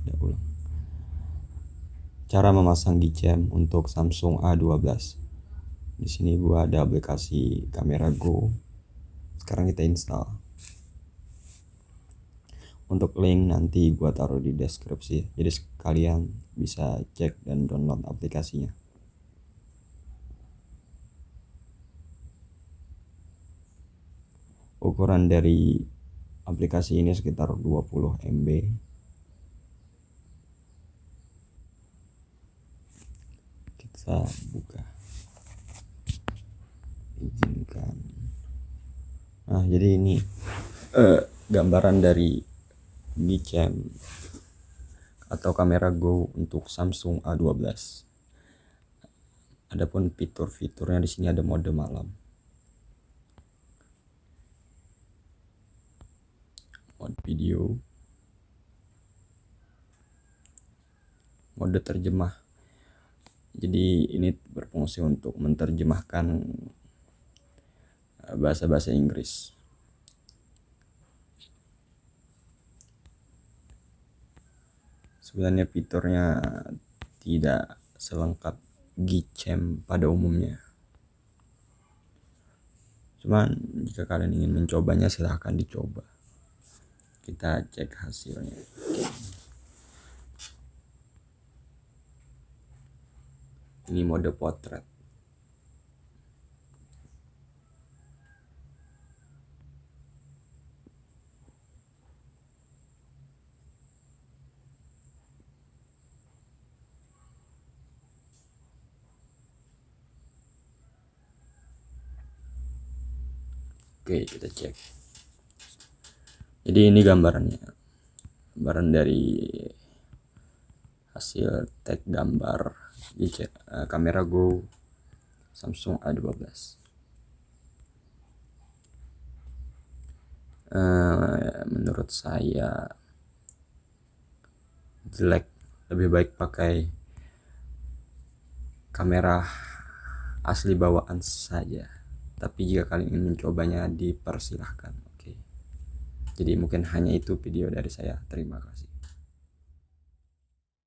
Udah ulang. Cara memasang Gcam untuk Samsung A12. Di sini gua ada aplikasi Kamera Go. Sekarang kita install. Untuk link nanti gua taruh di deskripsi. Jadi kalian bisa cek dan download aplikasinya. Ukuran dari aplikasi ini sekitar 20 MB. Kita buka. Izinkan. Nah, jadi ini gambaran dari Gcam atau Kamera Go untuk Samsung A12. Adapun fitur-fiturnya di sini ada mode malam, mode video, mode terjemah. Jadi ini berfungsi untuk menerjemahkan bahasa-bahasa Inggris. Sebenarnya fiturnya tidak selengkap Gcam pada umumnya. Cuman jika kalian ingin mencobanya silahkan dicoba. Kita cek hasilnya. Ini mode potret. Oke, kita cek. Jadi ini gambarannya. Gambaran dari hasil tag gambar di Kamera Go Samsung A12. Menurut saya jelek, lebih baik pakai kamera asli bawaan saja. Tapi jika kalian ingin mencobanya dipersilahkan. Oke. Jadi mungkin hanya itu video dari saya. Terima kasih.